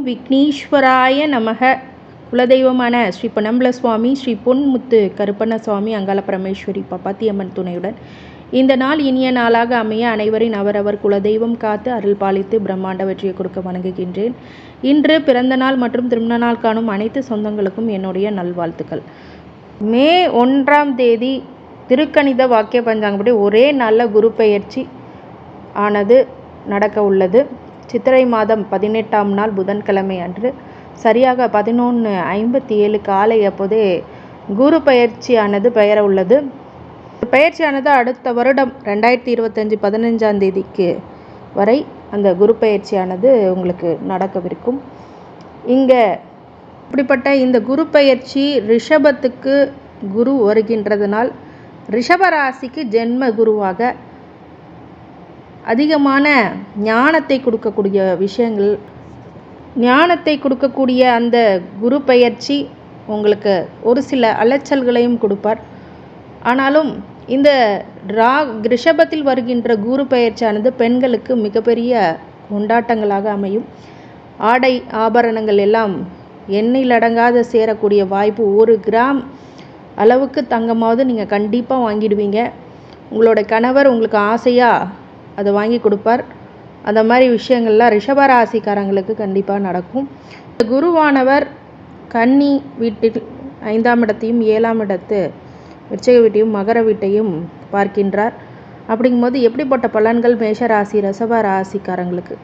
விக்னேஸ்வராய நமக. குலதெய்வமான ஸ்ரீ பொன்னம்பல சுவாமி, ஸ்ரீ பொன்முத்து கருப்பண்ண சுவாமி, அங்காள பரமேஸ்வரி பப்பாத்தியம்மன் துணையுடன் இந்த நாள் இனிய நாளாக அமைய அனைவரின் அவரவர் குலதெய்வம் காத்து அருள் பாலித்து பிரம்மாண்ட வெற்றியை கொடுக்க வணங்குகின்றேன். இன்று பிறந்த நாள் மற்றும் திருமண நாள் காணும் அனைத்து சொந்தங்களுக்கும் என்னுடைய நல்வாழ்த்துக்கள். மே 1ஆம் தேதி திருக்கணித வாக்கிய பஞ்சாங்கப்படி ஒரே நாளில் குரு பெயர்ச்சி ஆனது நடக்க உள்ளது. சித்திரை மாதம் 18ஆம் நாள் புதன்கிழமை அன்று சரியாக 11:57 காலை அப்போதே குரு பயிற்சியானது பெயர உள்ளது. பயிற்சியானது அடுத்த வருடம் 2025 15ஆம் தேதிக்கு வரை அந்த குரு பயிற்சியானது உங்களுக்கு நடக்கவிருக்கும். இங்கே இப்படிப்பட்ட இந்த குரு பயிற்சி ரிஷபத்துக்கு குரு வருகின்றதுனால் ரிஷபராசிக்கு ஜென்ம குருவாக அதிகமான ஞானத்தை கொடுக்கக்கூடிய விஷயங்கள், ஞானத்தை கொடுக்கக்கூடிய அந்த குரு பயிற்சி உங்களுக்கு ஒரு சில அலைச்சல்களையும் கொடுப்பார். ஆனாலும் இந்த ரிஷபத்தில் வருகின்ற குரு பயிற்சியானது பெண்களுக்கு மிகப்பெரிய கொண்டாட்டங்களாக அமையும். ஆடை ஆபரணங்கள் எல்லாம் எண்ணிலடங்காத சேரக்கூடிய வாய்ப்பு. 1 கிராம் அளவுக்கு தங்கமாவது நீங்கள் கண்டிப்பாக வாங்கிடுவீங்க. உங்களோட கணவர் உங்களுக்கு ஆசையாக அதை வாங்கி கொடுப்பார். அந்த மாதிரி விஷயங்கள்லாம் ரிஷபராசிக்காரங்களுக்கு கண்டிப்பாக நடக்கும். குருவானவர் கன்னி வீட்டில் 5ஆம் இடத்தையும் 7ஆம் இடத்து விருச்சிக வீட்டையும் மகர வீட்டையும் பார்க்கின்றார். அப்படிங்கும்போது எப்படிப்பட்ட பலன்கள் மேஷராசி ரிஷப ராசிக்காரங்களுக்கு?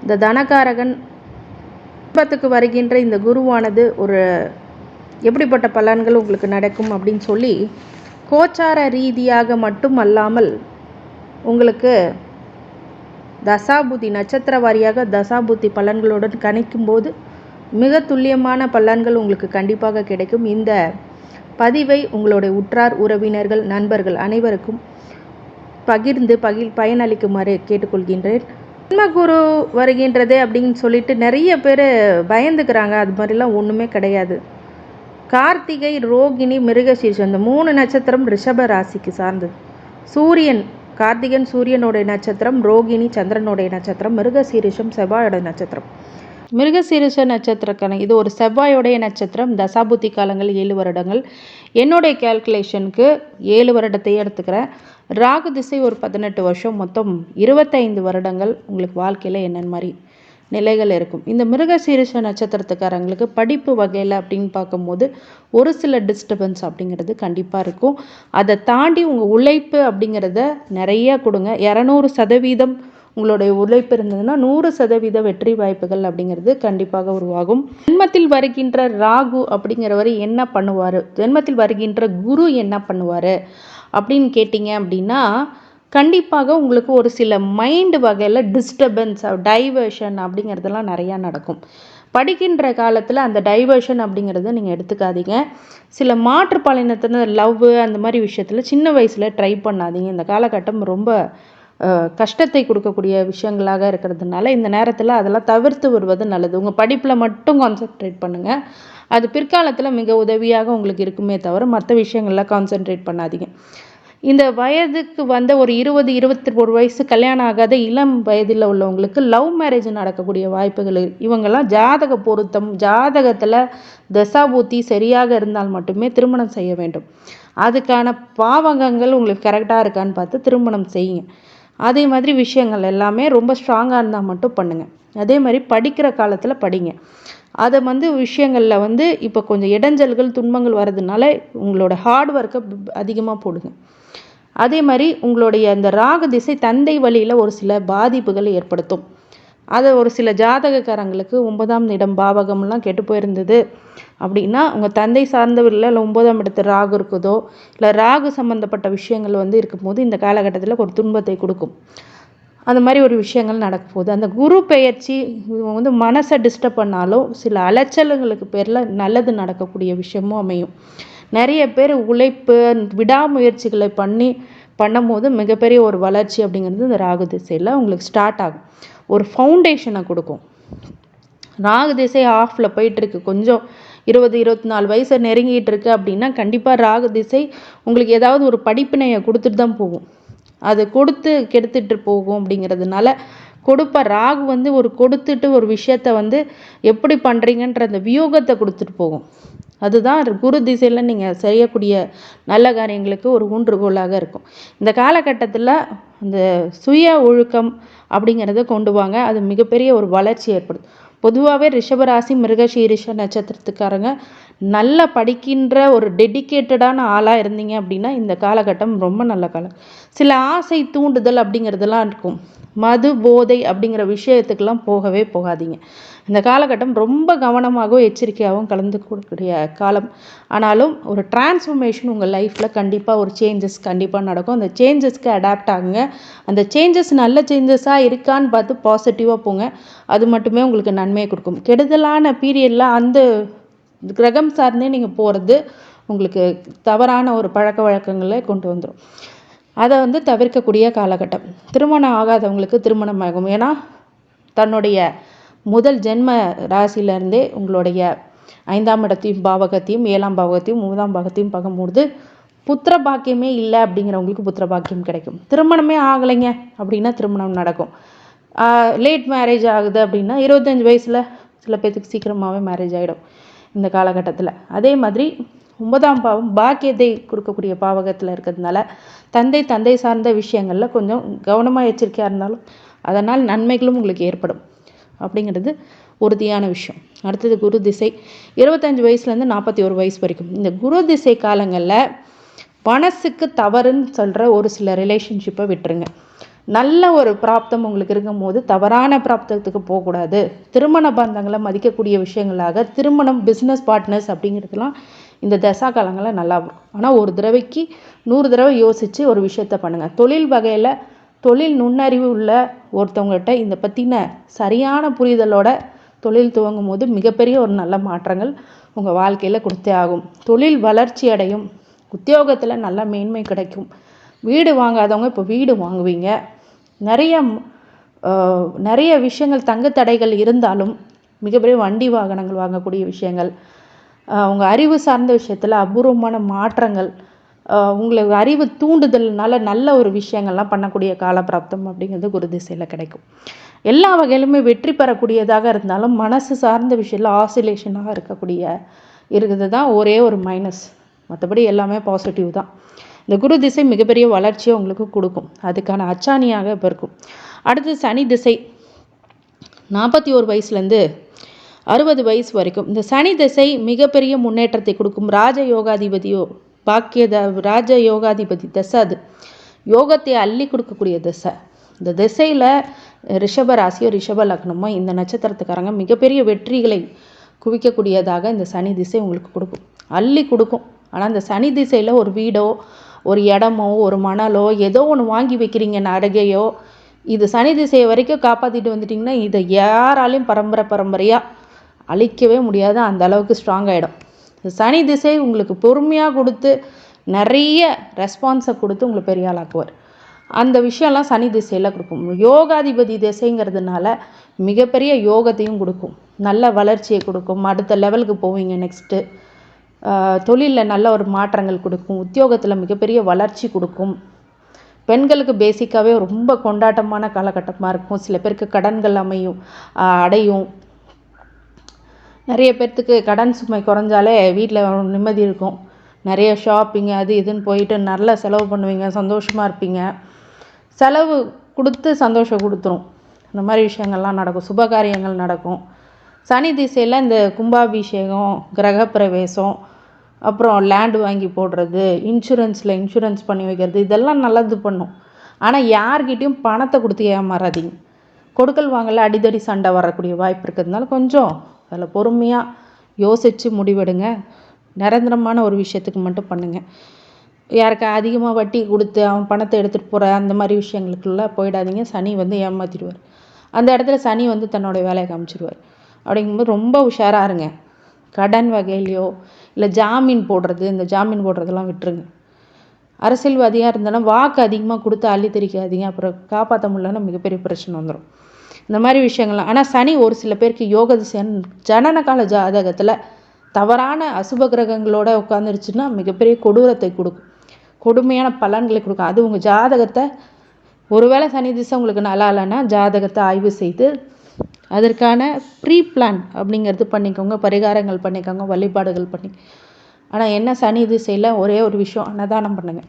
இந்த தனகாரகன் ரிஷபத்துக்கு வருகின்ற இந்த குருவானது ஒரு எப்படிப்பட்ட பலன்கள் உங்களுக்கு நடக்கும் அப்படின்னு சொல்லி கோச்சார ரீதியாக மட்டும் அல்லாமல் உங்களுக்கு தசாபுத்தி நட்சத்திர வாரியாக தசாபுத்தி பலன்களுடன் கணிக்கும்போது மிக துல்லியமான பலன்கள் உங்களுக்கு கண்டிப்பாக கிடைக்கும். இந்த பதிவை உங்களுடைய உற்றார் உறவினர்கள் நண்பர்கள் அனைவருக்கும் பகிர்ந்து பயனளிக்குமாறு கேட்டுக்கொள்கின்றேன். ஜென்மகுரு வருகின்றது அப்படின்னு சொல்லிட்டு நிறைய பேர் பயந்துக்கிறாங்க. அது மாதிரிலாம் ஒன்றுமே கிடையாது. கார்த்திகை, ரோகிணி, மிருகசீரிஷம் இந்த 3 நட்சத்திரம் ரிஷப ராசிக்கு சார்ந்தது. சூரியன் கார்த்திகன் சூரியனுடைய நட்சத்திரம், ரோகிணி சந்திரனுடைய நட்சத்திரம், மிருகசீரிஷம் செவ்வாயோட நட்சத்திரம். மிருகசீரிஷ நட்சத்திரக்கான இது ஒரு செவ்வாயோடைய நட்சத்திரம். தசாபுத்தி காலங்கள் 7 வருடங்கள். என்னுடைய கேல்குலேஷனுக்கு 7 வருடத்தையே எடுத்துக்கிறேன். ராகு திசை ஒரு 18 வருஷம், மொத்தம் 25 வருடங்கள் உங்களுக்கு வாழ்க்கையில் என்னென்ன மாதிரி நிலைகள் இருக்கும். இந்த மிருகசீரிஷ நட்சத்திரத்துக்காரங்களுக்கு படிப்பு வகையில் அப்படின்னு பார்க்கும்போது ஒரு சில டிஸ்டர்பன்ஸ் அப்படிங்கிறது கண்டிப்பாக இருக்கும். அதை தாண்டி உங்கள் உழைப்பு அப்படிங்கிறத நிறைய கொடுங்க. 200% உங்களுடைய உழைப்பு இருந்ததுன்னா 100% வெற்றி வாய்ப்புகள் அப்படிங்கிறது கண்டிப்பாக உருவாகும். ஜென்மத்தில் வருகின்ற ராகு அப்படிங்கிறவர் என்ன பண்ணுவார், ஜென்மத்தில் வருகின்ற குரு என்ன பண்ணுவார் அப்படின்னு கேட்டிங்க அப்படின்னா கண்டிப்பாக உங்களுக்கு ஒரு சில மைண்டு வகையில் டிஸ்டர்பன்ஸ் டைவர்ஷன் அப்படிங்கிறதெல்லாம் நிறையா நடக்கும். படிக்கின்ற காலத்தில் அந்த டைவர்ஷன் அப்படிங்கிறத நீங்கள் எடுத்துக்காதீங்க. சில மாற்றுப்பாலினத்தினர் லவ் அந்த மாதிரி விஷயத்தில் சின்ன வயசில் ட்ரை பண்ணாதீங்க. இந்த காலகட்டம் ரொம்ப கஷ்டத்தை கொடுக்கக்கூடிய விஷயங்களாக இருக்கிறதுனால இந்த நேரத்தில் அதெல்லாம் தவிர்த்து வருவது நல்லது. உங்கள் படிப்பில் மட்டும் கான்சென்ட்ரேட் பண்ணுங்கள். அது பிற்காலத்தில் மிக உதவியாக உங்களுக்கு இருக்குமே தவிர மற்ற விஷயங்கள்லாம் கான்சென்ட்ரேட் பண்ணாதீங்க. இந்த வயதுக்கு வந்த ஒரு 20-21 வயசு கல்யாணம் ஆகாத இளம் வயதில் உள்ளவங்களுக்கு லவ் மேரேஜ் நடக்கக்கூடிய வாய்ப்புகள். இவங்கெல்லாம் ஜாதக பொருத்தம், ஜாதகத்தில் தசாபூத்தி சரியாக இருந்தால் மட்டுமே திருமணம் செய்ய வேண்டும். அதுக்கான பாவகங்கள் உங்களுக்கு கரெக்டாக இருக்கான்னு பார்த்து திருமணம் செய்யுங்க. அதே மாதிரி விஷயங்கள் எல்லாமே ரொம்ப ஸ்ட்ராங்காக இருந்தால் மட்டும் பண்ணுங்கள். அதே மாதிரி படிக்கிற காலத்தில் படிங்க. அதை விஷயங்களில் இப்போ கொஞ்சம் இடைஞ்சல்கள் துன்பங்கள் வர்றதுனால உங்களோட ஹார்ட் ஒர்க்கை அதிகமாக போடுங்க. அதே மாதிரி உங்களுடைய அந்த ராகு திசை தந்தை வழியில் ஒரு சில பாதிப்புகளை ஏற்படுத்தும். அதை ஒரு சில ஜாதகக்காரங்களுக்கு 9ஆம் இடம் பாவகம்லாம் கெட்டு போயிருந்தது அப்படின்னா உங்கள் தந்தை சார்ந்தவரில் இல்லை 9ஆம் இடத்து ராகு இருக்குதோ இல்லை ராகு சம்மந்தப்பட்ட விஷயங்கள் இருக்கும்போது இந்த காலகட்டத்தில் ஒரு துன்பத்தை கொடுக்கும். அந்த மாதிரி ஒரு விஷயங்கள் நடக்க போகுது. அந்த குரு பெயர்ச்சி மனசை டிஸ்டர்ப் பண்ணாலும் சில அலைச்சல்களுக்கு பேரில் நல்லது நடக்கக்கூடிய விஷயமும் அமையும். நிறைய பேர் உழைப்பு விடாமுயற்சிகளை பண்ணும்போது மிகப்பெரிய ஒரு வளர்ச்சி அப்படிங்கிறது இந்த ராகு திசையில் உங்களுக்கு ஸ்டார்ட் ஆகும். ஒரு ஃபவுண்டேஷனை கொடுக்கும். ராகு திசை ஆஃபில் போயிட்டுருக்கு, கொஞ்சம் 20-24 வயசை நெருங்கிட்டு இருக்கு அப்படின்னா கண்டிப்பாக ராகு திசை உங்களுக்கு ஏதாவது ஒரு படிப்பினையை கொடுத்துட்டு தான் போகும். அது கொடுத்து கெடுத்துட்டு போகும். அப்படிங்கிறதுனால ராகு வந்து ஒரு கொடுத்துட்டு ஒரு விஷயத்த எப்படி பண்ணுறீங்கன்ற அந்த வியூகத்தை கொடுத்துட்டு போகும். அதுதான் குரு திசையில் நீங்கள் செய்யக்கூடிய நல்ல காரியங்களுக்கு ஒரு ஊன்றுகோலாக இருக்கும். இந்த காலகட்டத்தில் அந்த சுய ஒழுக்கம் அப்படிங்கிறத கொண்டு வாங்க. அது மிகப்பெரிய ஒரு வளர்ச்சி ஏற்படுத்தும். பொதுவாகவே ரிஷபராசி மிருகசீரிஷ நட்சத்திரத்துக்காரங்க நல்லா படிக்கின்ற ஒரு டெடிக்கேட்டடான ஆளாக இருந்தீங்க அப்படின்னா இந்த காலகட்டம் ரொம்ப நல்ல காலம். சில ஆசை தூண்டுதல் அப்படிங்கிறதெல்லாம் இருக்கும். மது போதை அப்படிங்கிற விஷயத்துக்கெல்லாம் போகவே போகாதீங்க. இந்த காலகட்டம் ரொம்ப கவனமாகவும் எச்சரிக்கையாகவும் கலந்துக்கூடிய காலம். ஆனாலும் ஒரு டிரான்ஸ்ஃபர்மேஷன் உங்கள் லைஃப்பில் கண்டிப்பாக ஒரு சேஞ்சஸ் கண்டிப்பாக நடக்கும். அந்த சேஞ்சஸ்க்கு அடாப்ட் ஆகுங்க. அந்த சேஞ்சஸ் நல்ல சேஞ்சஸாக இருக்கான்னு பார்த்து பாசிட்டிவாக போங்க. அது மட்டுமே உங்களுக்கு நன்மையை கொடுக்கும். கெடுதலான பீரியடில் அந்த கிரகம் சார்ந்தே நீங்கள் போகிறது உங்களுக்கு தவறான ஒரு பழக்க வழக்கங்களை கொண்டு வந்துடும். அதை தவிர்க்கக்கூடிய காலகட்டம். திருமணம் ஆகாதவங்களுக்கு திருமணம் ஆகும். ஏன்னா தன்னுடைய முதல் ஜென்ம ராசியிலேருந்தே உங்களுடைய 5ஆம் இடத்தையும் பாவகத்தையும் 7ஆம் பாவகத்தையும் 9ஆம் பாவகத்தையும் பார்க்கும்போது புத்திர பாக்கியமே இல்லை அப்படிங்கிறவங்களுக்கு புத்திர பாக்கியம் கிடைக்கும். திருமணமே ஆகலைங்க அப்படின்னா திருமணம் நடக்கும். லேட் மேரேஜ் ஆகுது அப்படின்னா 25 வயசில் சில பேர்த்துக்கு சீக்கிரமாகவே மேரேஜ் ஆகிடும் இந்த காலகட்டத்தில். அதே மாதிரி 9ஆம் பாவம் பாக்கியத்தை கொடுக்கக்கூடிய பாவகத்தில் இருக்கிறதுனால தந்தை சார்ந்த விஷயங்களில் கொஞ்சம் கவனமாக எச்சரிக்கையாக இருந்தாலும் அதனால் நன்மைகளும் உங்களுக்கு ஏற்படும் அப்படிங்கிறது உறுதியான விஷயம். அடுத்தது குரு திசை 25 வயசுலேருந்து 41 வயசு வரைக்கும். இந்த குரு திசை காலங்களில் மனசுக்கு தவறுன்னு சொல்கிற ஒரு சில ரிலேஷன்ஷிப்பை விட்டுருங்க. நல்ல ஒரு பிராப்தம் உங்களுக்கு இருக்கும் போது தவறான பிராப்தத்துக்கு போகக்கூடாது. திருமண பந்தங்களை மதிக்கக்கூடிய விஷயங்களாக திருமணம், பிஸ்னஸ் பார்ட்னர்ஸ் அப்படிங்கிறதுலாம் இந்த தசா காலங்களில் நல்லா வரும். ஆனால் ஒரு தடவைக்கு 100 தடவை யோசித்து ஒரு விஷயத்த பண்ணுங்கள். தொழில் வகையில் தொழில் நுண்ணறிவு உள்ள ஒருத்தவங்கள்ட்ட இந்த பற்றின சரியான புரிதலோட தொழில் துவங்கும் போது மிகப்பெரிய ஒரு நல்ல மாற்றங்கள் உங்கள் வாழ்க்கையில் கொடுத்தே ஆகும். தொழில் வளர்ச்சி அடையும். உத்தியோகத்தில் நல்ல மேன்மை கிடைக்கும். வீடு வாங்காதவங்க இப்போ வீடு வாங்குவீங்க. நிறைய விஷயங்கள் தங்கு தடைகள் இருந்தாலும் மிகப்பெரிய வண்டி வாகனங்கள் வாங்கக்கூடிய விஷயங்கள், உங்கள் அறிவு சார்ந்த விஷயத்தில் அபூர்வமான மாற்றங்கள், உங்களுக்கு அறிவு தூண்டுதல்னால நல்ல ஒரு விஷயங்கள்லாம் பண்ணக்கூடிய காலப்பிராப்தம் அப்படிங்கிறது குரு திசையில் கிடைக்கும். எல்லா வகையிலுமே வெற்றி பெறக்கூடியதாக இருந்தாலும் மனசு சார்ந்த விஷயத்தில் ஆசிலேஷனாக இருக்கிறது தான் ஒரே ஒரு மைனஸ். மற்றபடி எல்லாமே பாசிட்டிவ் தான். இந்த குரு திசை மிகப்பெரிய வளர்ச்சியை உங்களுக்கு கொடுக்கும். அதுக்கான அச்சாணியாக இப்போ இருக்கும். அடுத்து சனி திசை 41 வயசுலேருந்து 60 வயசு வரைக்கும். இந்த சனி திசை மிகப்பெரிய முன்னேற்றத்தை கொடுக்கும். ராஜயோகாதிபதி தசை. அது யோகத்தை அள்ளி கொடுக்கக்கூடிய தசை. இந்த திசையில் ரிஷப ராசியோ ரிஷப லக்னமோ இந்த நட்சத்திரத்துக்காரங்க மிகப்பெரிய வெற்றிகளை குவிக்கக்கூடியதாக இந்த சனி திசை உங்களுக்கு கொடுக்கும், அள்ளி கொடுக்கும். ஆனால் இந்த சனி திசையில் ஒரு வீடோ ஒரு இடமோ ஒரு மணலோ ஏதோ ஒன்று வாங்கி வைக்கிறீங்க, நடைகையோ, இது சனி திசையை வரைக்கும் காப்பாற்றிட்டு வந்துட்டிங்கன்னா இதை யாராலையும் பரம்பரையாக அழிக்கவே முடியாது. அந்த அளவுக்கு ஸ்ட்ராங் ஆகிடும். சனி திசை உங்களுக்கு பொறுமையாக கொடுத்து நிறைய ரெஸ்பான்ஸை கொடுத்து உங்களை பெரிய ஆளாக்குவார். அந்த விஷயம்லாம் சனி திசையில் கொடுக்கும். யோகாதிபதி திசைங்கிறதுனால மிகப்பெரிய யோகத்தையும் கொடுக்கும், நல்ல வளர்ச்சியை கொடுக்கும். அடுத்த லெவலுக்கு போவீங்க. நெக்ஸ்ட்டு தொழிலில் நல்ல ஒரு மாற்றங்கள் கொடுக்கும். உத்தியோகத்தில் மிகப்பெரிய வளர்ச்சி கொடுக்கும். பெண்களுக்கு பேசிக்காகவே ரொம்ப கொண்டாட்டமான காலகட்டமாக இருக்கும். சில பேருக்கு கடன்கள் அடையும். நிறைய பேர்த்துக்கு கடன் சுமை குறைஞ்சாலே வீட்டில் நிம்மதி இருக்கும். நிறைய ஷாப்பிங்கு அது இதுன்னு போயிட்டு நல்லா செலவு பண்ணுவீங்க, சந்தோஷமாக இருப்பீங்க. செலவு கொடுத்து சந்தோஷம் கொடுத்துரும். இந்த மாதிரி விஷயங்கள்லாம் நடக்கும். சுபகாரியங்கள் நடக்கும். சனி திசையில் இந்த கும்பாபிஷேகம், கிரகப்பிரவேசம், அப்புறம் லேண்டு வாங்கி போடுறது, இன்சூரன்ஸ் பண்ணி வைக்கிறது, இதெல்லாம் நல்லது பண்ணும். ஆனால் யார்கிட்டையும் பணத்தை கொடுத்து ஏமாறாதீங்க. கொடுக்கல் வாங்கல அடிதடி சண்டை வரக்கூடிய வாய்ப்பு இருக்கிறதுனால கொஞ்சம் அதில் பொறுமையாக யோசித்து முடிவெடுங்க. நிரந்தரமான ஒரு விஷயத்துக்கு மட்டும் பண்ணுங்கள். யாருக்கு அதிகமாக வட்டி கொடுத்து அவன் பணத்தை எடுத்துகிட்டு போகிற அந்த மாதிரி விஷயங்களுக்குள்ள போயிடாதீங்க. சனி ஏமாற்றிடுவார். அந்த இடத்துல சனி தன்னோடைய வேலையை காமிச்சிடுவார். அப்படிங்கும்போது ரொம்ப உஷாராக இருங்க. கடன் வகையிலையோ இல்லை ஜாமீன் போடுறது, இந்த ஜாமீன் போடுறதெல்லாம் விட்டுருங்க. அரசியல்வாதியாக இருந்தாலும் வாக்கு அதிகமாக கொடுத்து அள்ளி தெரிக்காதீங்க. அப்புறம் காப்பாற்ற முடியலன்னா மிகப்பெரிய பிரச்சனை வந்துடும். இந்த மாதிரி விஷயங்கள்லாம். ஆனால் சனி ஒரு சில பேருக்கு யோக திசை ஜனன கால ஜாதகத்தில் தவறான அசுப கிரகங்களோட உட்காந்துருச்சுன்னா மிகப்பெரிய கொடூரத்தை கொடுக்கும், கொடுமையான பலன்களை கொடுக்கும். அது உங்கள் ஜாதகத்தை ஒருவேளை சனி திசை உங்களுக்கு நல்லா இல்லைன்னா ஜாதகத்தை ஆய்வு செய்து அதற்கான ப்ரீ பிளான் அப்படிங்கிறது பண்ணிக்கோங்க, பரிகாரங்கள் பண்ணிக்கோங்க, வழிபாடுகள் பண்ணி. ஆனால் என்ன சனி திசையில் ஒரே ஒரு விஷயம், அன்னதானம் பண்ணுங்கள்.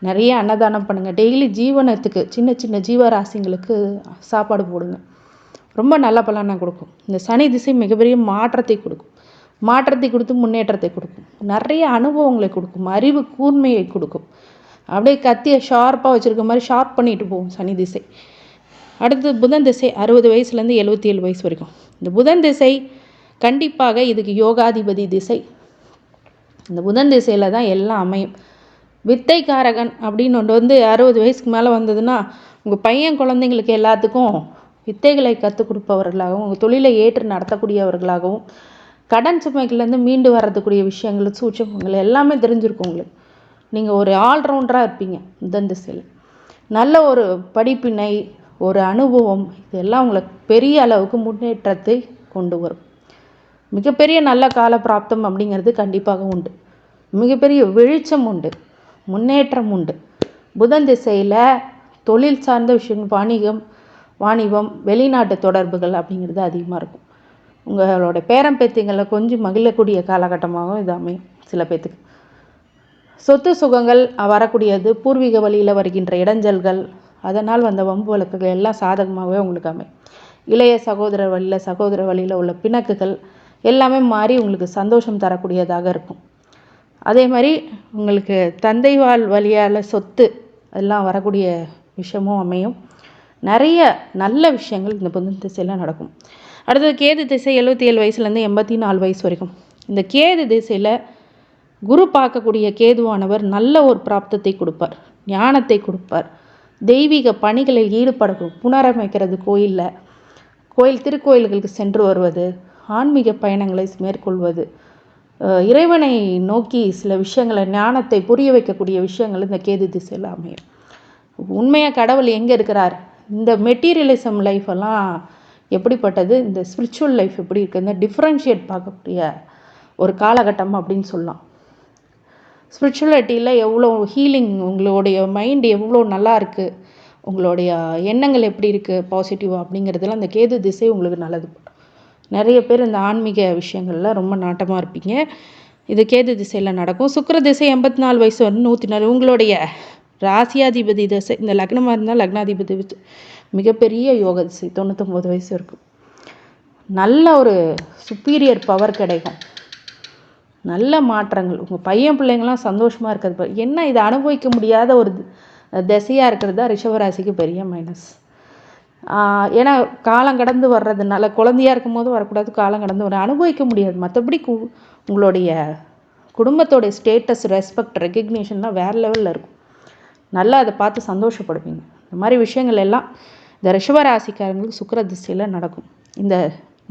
நிறைய அன்னதானம் பண்ணுங்கள். டெய்லி ஜீவனத்துக்கு சின்ன சின்ன ஜீவராசிங்களுக்கு சாப்பாடு போடுங்க. ரொம்ப நல்ல பலனை கொடுக்கும். இந்த சனி திசை மிகப்பெரிய மாற்றத்தை கொடுக்கும். மாற்றத்தை கொடுத்து முன்னேற்றத்தை கொடுக்கும். நிறைய அனுபவங்களை கொடுக்கும். அறிவு கூர்மையை கொடுக்கும். அப்படியே கத்தியை ஷார்ப்பாக வச்சுருக்க மாதிரி ஷார்ப் பண்ணிட்டு போகும் சனி திசை. அடுத்தது புதன் திசை 60 வயசுலேருந்து 77 வயசு வரைக்கும். இந்த புதன் திசை கண்டிப்பாக இதுக்கு யோகாதிபதி திசை. இந்த புதன் திசையில் தான் எல்லாம் அமையும். வித்தைக்காரகன் அப்படின்னு ஒன்று 60 வயசுக்கு மேலே வந்ததுன்னா உங்கள் பையன் குழந்தைங்களுக்கு எல்லாத்துக்கும் வித்தைகளை கற்றுக் கொடுப்பவர்களாகவும், உங்கள் தொழிலை ஏற்று நடத்தக்கூடியவர்களாகவும், கடன் சுமைகள்லேருந்து மீண்டு வரதுக்கூடிய விஷயங்கள், சூட்சமங்கள் எல்லாமே தெரிஞ்சிருக்கும் உங்களுக்கு. நீங்கள் ஒரு ஆல்ரவுண்டராக இருப்பீங்க புதன் திசையில். நல்ல ஒரு படிப்பினை, ஒரு அனுபவம், இதெல்லாம் உங்களுக்கு பெரிய அளவுக்கு முன்னேற்றத்தை கொண்டு வரும். மிகப்பெரிய நல்ல கால பிராப்தம் அப்படிங்கிறது கண்டிப்பாக உண்டு. மிகப்பெரிய வெளிச்சம் உண்டு, முன்னேற்றம் உண்டு. புதன் திசையில் தொழில் சார்ந்த விஷயம், வாணிபம், வெளிநாட்டு தொடர்புகள் அப்படிங்கிறது அதிகமாக இருக்கும். உங்களோட பேரம்பேத்திங்களை கொஞ்சம் மகிழக்கூடிய காலகட்டமாகவும் இது அமையும். சில பேர்த்துக்கு சொத்து சுகங்கள் வரக்கூடியது, பூர்வீக வழியில் வருகின்ற இடைஞ்சல்கள், அதனால் வந்த வம்பு வழக்குகள் எல்லாம் சாதகமாகவே உங்களுக்கு அமையும். இளைய சகோதர வழியில் உள்ள பிணக்குகள் எல்லாமே மாறி உங்களுக்கு சந்தோஷம் தரக்கூடியதாக இருக்கும். அதே மாதிரி உங்களுக்கு தந்தை வழியால் சொத்து எல்லாம் வரக்கூடிய விஷயமும் அமையும். நிறைய நல்ல விஷயங்கள் இந்த புதன் திசையில் நடக்கும். அடுத்தது கேது திசை 77 வயசுலேருந்து 84 வயசு வரைக்கும். இந்த கேது திசையில் குரு பார்க்கக்கூடிய கேதுவானவர் நல்ல ஒரு பிராப்தத்தை கொடுப்பார், ஞானத்தை கொடுப்பார். தெய்வீக பணிகளில் ஈடுபடவும், புனரமைக்கிறது, கோயில் திருக்கோயில்களுக்கு சென்று வருவது, ஆன்மீக பயணங்களை மேற்கொள்வது, இறைவனை நோக்கி சில விஷயங்களை, ஞானத்தை புரிய வைக்கக்கூடிய விஷயங்கள் இந்த கேது திசையில் அமையும். உண்மையாக கடவுள் எங்கே இருக்கிறார், இந்த மெட்டீரியலிசம் லைஃபெல்லாம் எப்படிப்பட்டது, இந்த ஸ்பிரிச்சுவல் லைஃப் எப்படி இருக்குது, இந்த டிஃப்ரென்ஷியேட் பார்க்கக்கூடிய ஒரு காலகட்டம் அப்படின்னு சொல்லலாம். ஸ்பிரிச்சுவலிட்டியில் எவ்வளோ ஹீலிங், உங்களுடைய மைண்டு எவ்வளோ நல்லா இருக்குது, உங்களுடைய எண்ணங்கள் எப்படி இருக்குது பாசிட்டிவாக அப்படிங்கிறதுலாம் அந்த கேது திசை உங்களுக்கு நல்லது. நிறைய பேர் இந்த ஆன்மீக விஷயங்களில் ரொம்ப நாட்டமாக இருப்பீங்க. இது கேது திசையில் நடக்கும். சுக்கிர திசை 84 வயசு வந்து 104. உங்களுடைய ராசியாதிபதி திசை, இந்த லக்னமாக இருந்தால் லக்னாதிபதி மிகப்பெரிய யோக திசை 99 வயசு இருக்கும். நல்ல ஒரு சுப்பீரியர் பவர் கிடைக்கும். நல்ல மாற்றங்கள், உங்கள் பையன் பிள்ளைங்களாம் சந்தோஷமாக இருக்கிறது. என்ன இதை அனுபவிக்க முடியாத ஒரு திசையாக இருக்கிறது தான் ரிஷபராசிக்கு பெரிய மைனஸ். ஏன்னா காலம் கடந்து வர்றதுனால, குழந்தையாக இருக்கும் போது வரக்கூடாது, காலம் கடந்து வர அனுபவிக்க முடியாது. மற்றபடி உங்களுடைய குடும்பத்தோடைய ஸ்டேட்டஸ், ரெஸ்பெக்ட், ரெகக்னிஷன்லாம் வேறு லெவலில் இருக்கும். நல்லா அதை பார்த்து சந்தோஷப்படுவீங்க. இந்த மாதிரி விஷயங்கள் எல்லாம் இந்த ரிஷபராசிக்காரங்களுக்கு சுக்கிர திசையில் நடக்கும். இந்த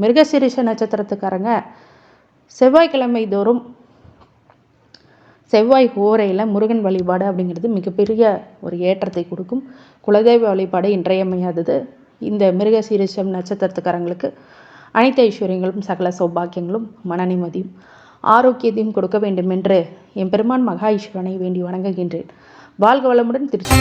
மிருகசீரிஷ நட்சத்திரத்துக்காரங்க செவ்வாய்க்கிழமை தோறும் செவ்வாய் ஹோரையில் முருகன் வழிபாடு அப்படிங்கிறது மிகப்பெரிய ஒரு ஏற்றத்தை கொடுக்கும். குலதெய்வ வழிபாடு இன்றையமையாதது. இந்த மிருகசீரிஷம் நட்சத்திரத்துக்காரங்களுக்கு அனைத்து ஐஸ்வர்யங்களும், சகல சௌபாக்கியங்களும், மன நிம்மதியும், ஆரோக்கியத்தையும் கொடுக்க வேண்டும் என்று என் பெருமான் மகா ஈஸ்வரனை வேண்டி வணங்குகின்றேன். வாழ்க வளமுடன். திருச்சி.